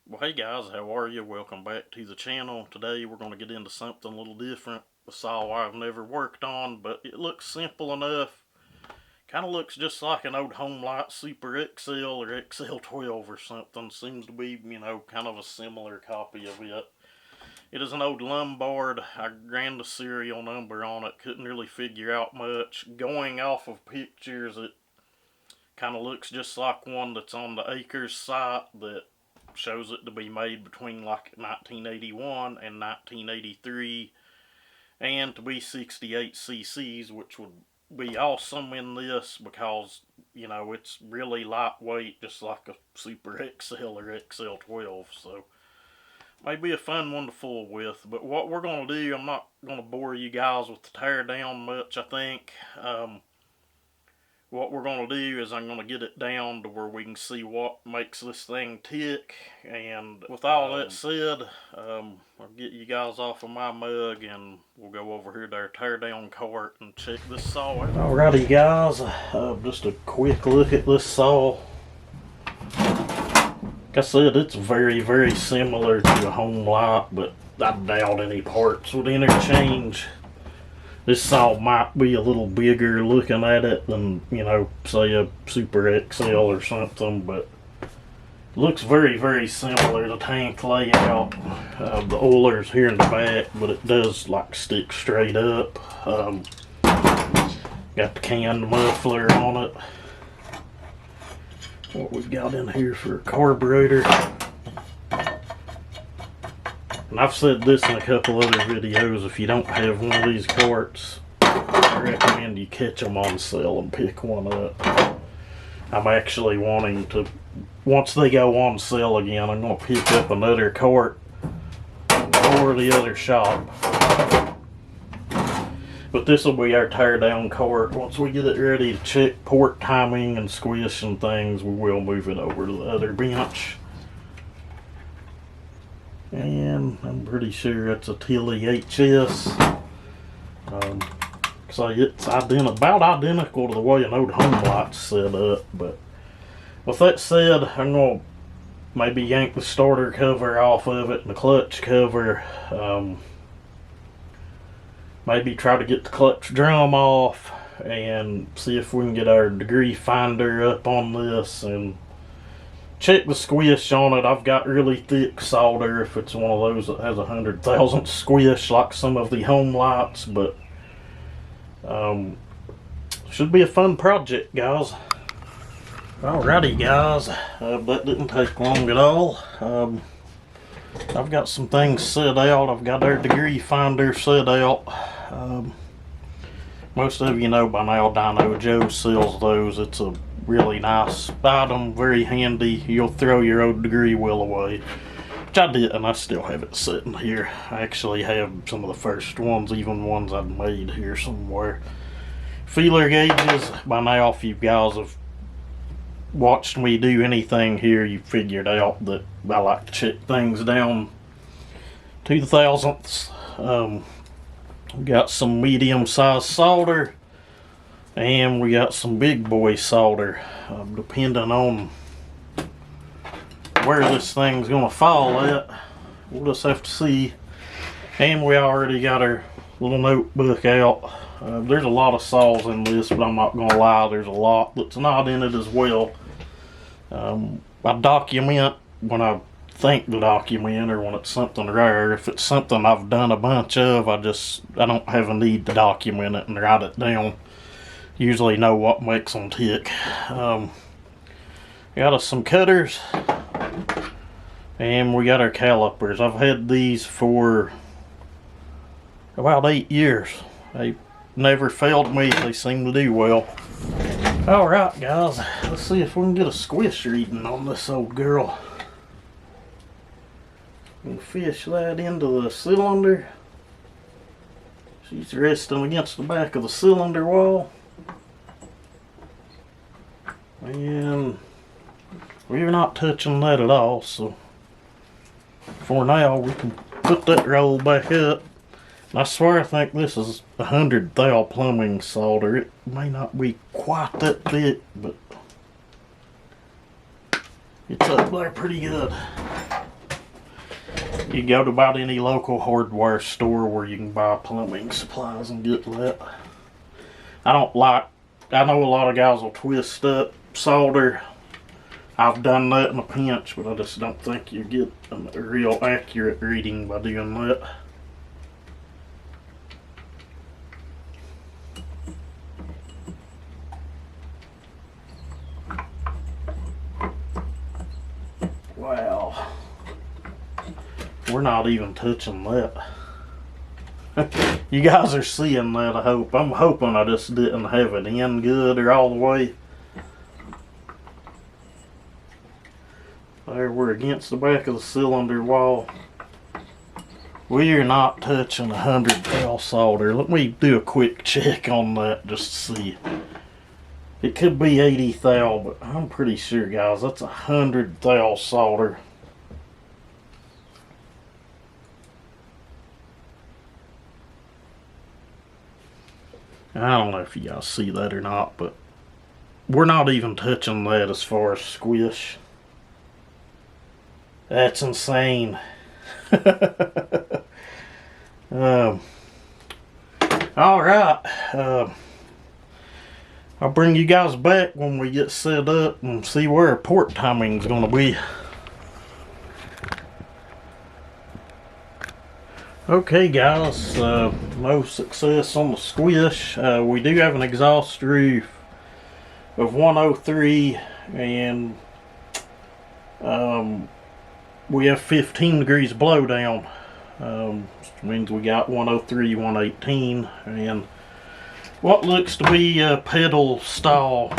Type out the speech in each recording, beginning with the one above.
Well, hey guys, how are you? Welcome back to the channel. Today we're going to get into something a little different. A saw I've never worked on, but it looks simple enough. Kind of looks just like an old Homelight Super XL or XL12 or something. Seems to be, kind of a similar copy of it. It is an old Lombard. I ran the serial number on it. Couldn't really figure out much. Going off of pictures, it kind of looks just like one that's on the Acres site that shows it to be made between like 1981 and 1983 and to be 68 cc's, which would be awesome in this because it's really lightweight, just like a Super XL or XL12. So maybe a fun one to fool with. But what we're going to do, I'm not going to bore you guys with the tear down much. I think what we're going to do is I'm going to get it down to where we can see what makes this thing tick. And with all that said, I'll get you guys off of my mug and we'll go over here to our tear down cart and check this saw out. Alrighty guys, just a quick look at this saw. Like I said, it's very similar to a Homelight, but I doubt any parts would interchange. This saw might be a little bigger looking at it than, say a Super XL or something, but it looks very similar. The tank layout, the oiler's here in the back, but it does like stick straight up. Got the canned muffler on it. What we've got in here for a carburetor. And I've said this in a couple other videos, if you don't have one of these carts, I recommend you catch them on sale and pick one up. I'm actually wanting to, once they go on sale again, I'm going to pick up another cart for the other shop. But this will be our tear down cart. Once we get it ready to check port timing and squish and things, we will move it over to the other bench. And I'm pretty sure it's a Tilly HS. So it's about identical to the way an old Homelight's set up. But with that said, I'm going to maybe yank the starter cover off of it and the clutch cover. Maybe try to get the clutch drum off and see if we can get our degree finder up on this and check the squish on it. I've got really thick solder if it's one of those that has 100,000 squish like some of the Homelights, but should be a fun project, guys. Alrighty guys, that didn't take long at all. I've got some things set out. I've got our degree finder set out. Most of you know by now Dino Joe sells those. It's a really nice item, very handy. You'll throw your old degree wheel away, which I did, and I still have it sitting here. I actually have some of the first ones, even ones I've made here somewhere. Feeler gauges, by now if you guys have watched me do anything here, you figured out that I like to check things down to the thousandths. We got some medium sized solder and we got some big boy solder, depending on where this thing's gonna fall at. We'll just have to see. And we already got our little notebook out. There's a lot of saws in this, but I'm not gonna lie, there's a lot that's not in it as well. I document when I think to document, or when it's something rare. If it's something I've done a bunch of, I don't have a need to document it and write it down. Usually know what makes them tick. Got us some cutters, and we got our calipers. I've had these for about 8 years. They never failed me. They seem to do well. Alright guys, let's see if we can get a squish reading on this old girl. We'll fish that into the cylinder. She's resting against the back of the cylinder wall. And we're not touching that at all, so for now we can put that roll back up. And I swear I think this is 100 thou plumbing solder. It may not be quite that thick, but it's up there pretty good. You go to about any local hardware store where you can buy plumbing supplies and get that. I know a lot of guys will twist up solder. I've done that in a pinch, but I just don't think you get a real accurate reading by doing that. Wow. We're not even touching that. You guys are seeing that, I hope. I'm hoping I just didn't have it in good or all the way. There, we're against the back of the cylinder wall. We are not touching 100 thou solder. Let me do a quick check on that just to see. It could be 80 thou, but I'm pretty sure, guys, that's 100 thou solder. I don't know if you guys see that or not, but we're not even touching that as far as squish. That's insane. Alright. I'll bring you guys back when we get set up and see where our port timing is going to be. Okay guys, no success on the squish. We do have an exhaust roof of 103 and we have 15 degrees blowdown, which means we got 103, 118 and what looks to be a pedal style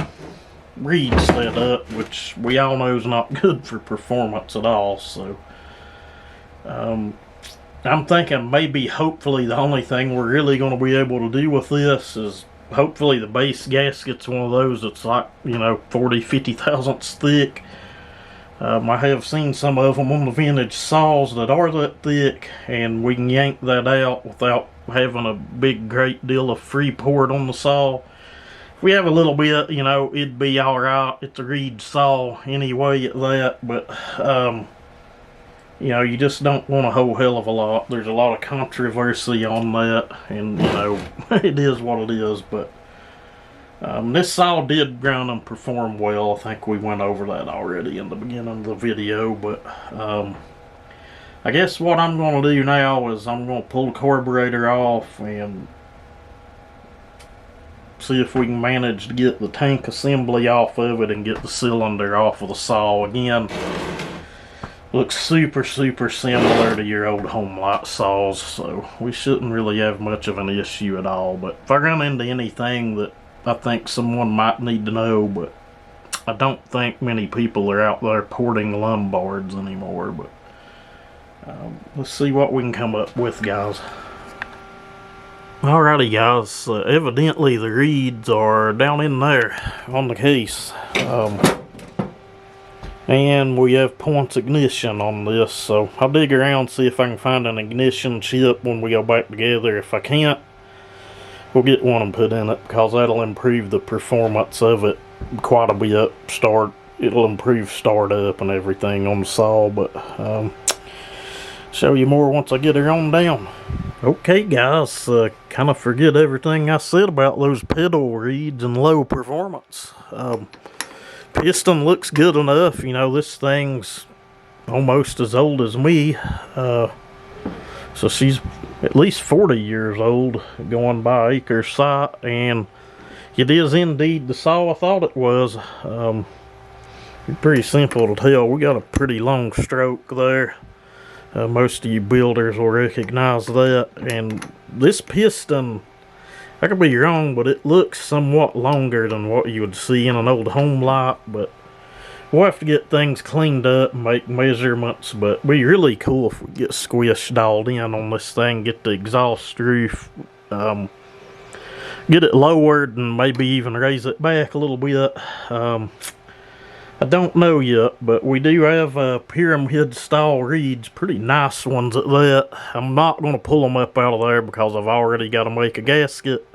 reed setup, which we all know is not good for performance at all. So I'm thinking maybe hopefully the only thing we're really going to be able to do with this is hopefully the base gasket's one of those that's like, you know, 40-50 thousandths thick. I have seen some of them on the vintage saws that are that thick, and we can yank that out without having a big great deal of free port on the saw. If we have a little bit, you know, it'd be alright. It's a reed saw anyway at that, but you know, you just don't want a whole hell of a lot. There's a lot of controversy on that, and you know, it is what it is, but this saw did ground and perform well. I think we went over that already in the beginning of the video, but I guess what I'm going to do now is I'm going to pull the carburetor off and see if we can manage to get the tank assembly off of it and get the cylinder off of the saw again. Looks super similar to your old home light saws, so we shouldn't really have much of an issue at all. But if I run into anything that I think someone might need to know, but I don't think many people are out there porting Lombards anymore, but let's see what we can come up with, guys. Alrighty guys, evidently the reeds are down in there on the case. And we have points ignition on this, so I'll dig around, see if I can find an ignition chip when we go back together. If I can't, we'll get one and put in it, because that'll improve the performance of it quite a bit. It'll improve startup and everything on the saw, but show you more once I get her on down. Okay guys, kind of forget everything I said about those pedal reeds and low performance. Piston looks good enough. You know, this thing's almost as old as me, so she's at least 40 years old, going by Acre's sight, and it is indeed the saw I thought it was. Pretty simple to tell. We got a pretty long stroke there. Most of you builders will recognize that, and this piston, I could be wrong, but it looks somewhat longer than what you would see in an old home light, but we'll have to get things cleaned up and make measurements, but it'd be really cool if we get squish dialed in on this thing, get the exhaust roof, get it lowered, and maybe even raise it back a little bit. I don't know yet, but we do have pyramid style reeds, pretty nice ones at that. I'm not going to pull them up out of there because I've already got to make a gasket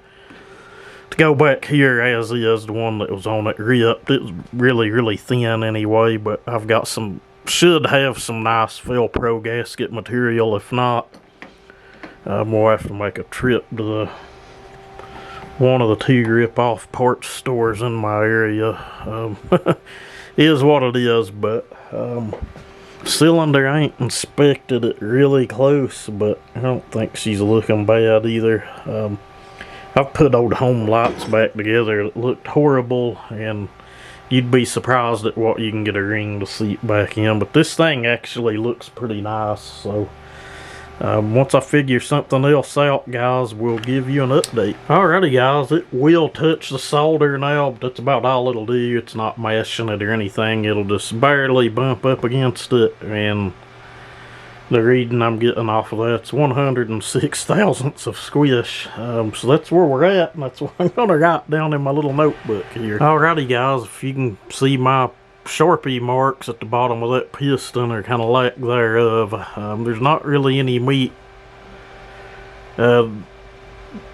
to go back here, as is the one that was on it ripped. It was really thin anyway, but I've got some should have some nice Velcro gasket material. If not, we'll have to make a trip to one of the 2 rip-off parts stores in my area. Is what it is, but cylinder, I ain't inspected it really close, but I don't think she's looking bad either. I've put old home lights back together that looked horrible, and you'd be surprised at what you can get a ring to seat back in. But this thing actually looks pretty nice, so once I figure something else out, guys, we'll give you an update. Alrighty, guys, it will touch the solder now, but that's about all it'll do. It's not mashing it or anything. It'll just barely bump up against it, and the reading I'm getting off of that's 106 thousandths of squish. So that's where we're at, and that's what I'm going to write down in my little notebook here. Alrighty, guys, if you can see my Sharpie marks at the bottom of that piston, or kind of lack thereof, there's not really any meat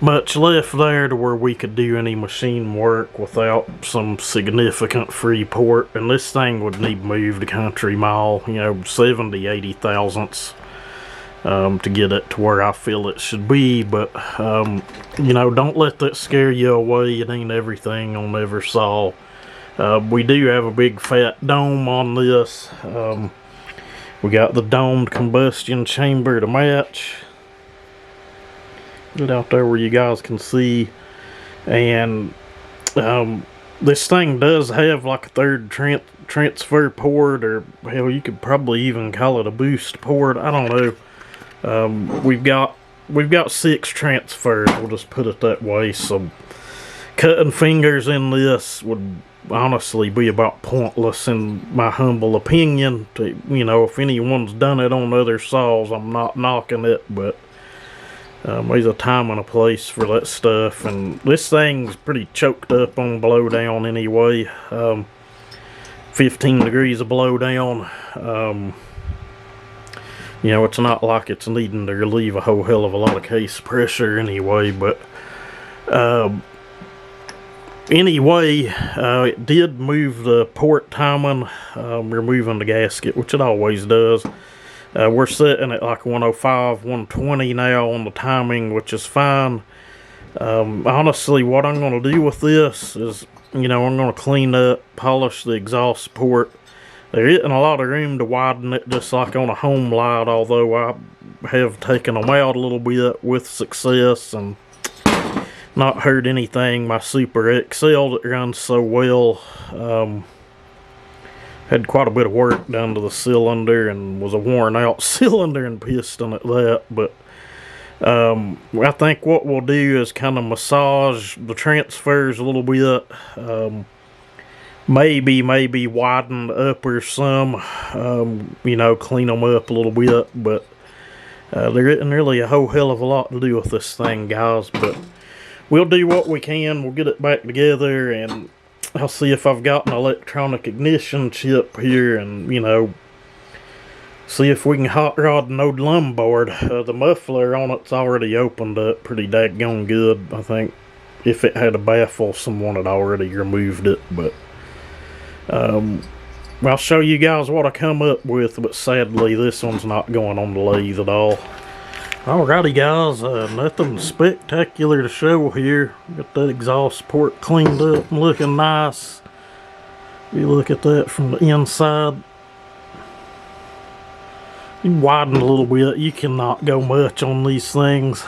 much left there to where we could do any machine work without some significant free port, and this thing would need moved a country mile, 70-80 thousandths to get it to where I feel it should be. But don't let that scare you away. It ain't everything on every saw. We do have a big fat dome on this. We got the domed combustion chamber to match. Get out there where you guys can see. And this thing does have like a third transfer port, or hell, you could probably even call it a boost port. I don't know. We've got 6 transfers, we'll just put it that way. So cutting fingers in this would honestly be about pointless in my humble opinion. If anyone's done it on other saws, I'm not knocking it, but there's a time and a place for that stuff, and this thing's pretty choked up on blowdown anyway. 15 degrees of blowdown. It's not like it's needing to relieve a whole hell of a lot of case pressure anyway, but anyway, it did move the port timing, removing the gasket, which it always does. We're sitting at like 105, 120 now on the timing, which is fine. Honestly, what I'm going to do with this is, I'm going to clean up, polish the exhaust port. There isn't a lot of room to widen it, just like on a home light, although I have taken them out a little bit with success and not heard anything. My Super XL that runs so well had quite a bit of work done to the cylinder, and was a worn out cylinder and piston at that. But I think what we'll do is kind of massage the transfers a little bit, maybe widen the upper some, clean them up a little bit. But there isn't really a whole hell of a lot to do with this thing, guys, but we'll do what we can. We'll get it back together, and I'll see if I've got an electronic ignition chip here, and see if we can hot rod an old Lombard. The muffler on it's already opened up pretty daggone good. I think if it had a baffle, someone had already removed it, but I'll show you guys what I come up with. But sadly, this one's not going on the lathe at all. Alrighty, guys, nothing spectacular to show here. Got that exhaust port cleaned up and looking nice. You look at that from the inside. You widen a little bit. You cannot go much on these things.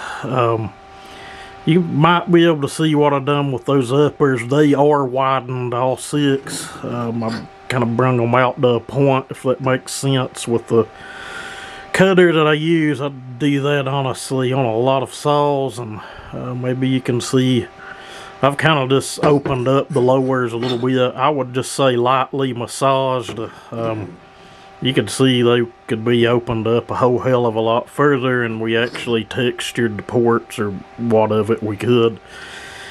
You might be able to see what I've done with those uppers. They are widened, all 6. I kind of brung them out to a point, if that makes sense, with the cutter that I use. I do that honestly on a lot of saws, and maybe you can see I've kind of just opened up the lowers a little bit. I would just say lightly massaged. You can see they could be opened up a whole hell of a lot further, and we actually textured the ports, or what of it we could.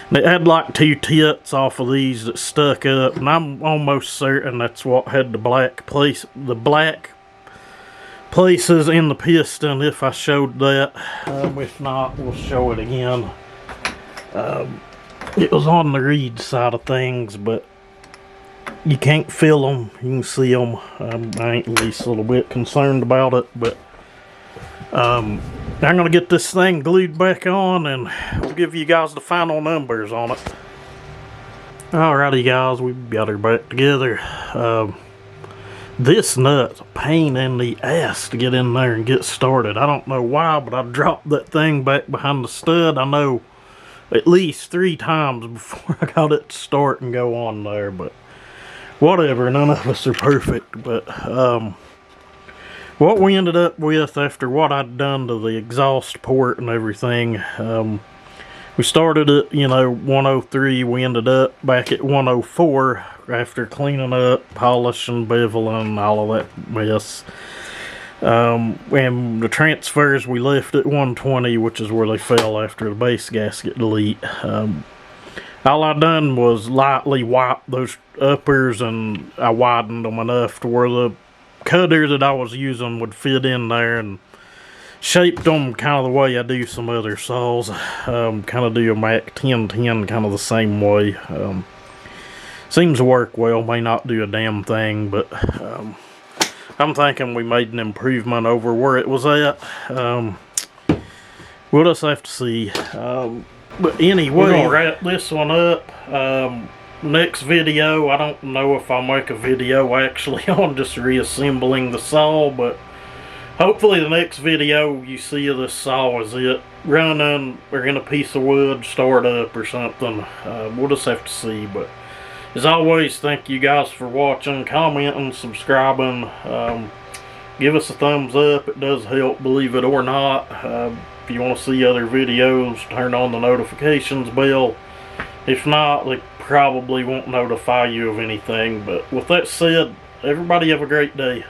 And it had like 2 tits off of these that stuck up, and I'm almost certain that's what had the black places in the piston, if I showed that. If not, we'll show it again. It was on the reed side of things, but you can't feel them, you can see them. I ain't at least a little bit concerned about it, but I'm gonna get this thing glued back on and we'll give you guys the final numbers on it. Alrighty guys, we've got her back together. This nut's a pain in the ass to get in there and get started. I don't know why, but I dropped that thing back behind the stud, I know, at least 3 times before I got it to start and go on there, but whatever, none of us are perfect. But what we ended up with after what I'd done to the exhaust port and everything, we started at, 103, we ended up back at 104 after cleaning up, polishing, beveling, all of that mess. And the transfers we left at 120, which is where they fell after the base gasket delete. All I done was lightly wipe those uppers, and I widened them enough to where the cutter that I was using would fit in there, and shaped them kind of the way I do some other saws. Kind of do a Mac 1010 kind of the same way. Seems to work well, may not do a damn thing, but I'm thinking we made an improvement over where it was at. We'll just have to see. But anyway, we're gonna wrap this one up. Next video, I don't know if I'll make a video actually on just reassembling the saw, but hopefully the next video you see of this saw is it running or in a piece of wood start up or something. We'll just have to see. But as always, thank you guys for watching, commenting, subscribing. Give us a thumbs up, it does help, believe it or not. If you want to see other videos, turn on the notifications bell. If not, they probably won't notify you of anything. But with that said, everybody have a great day.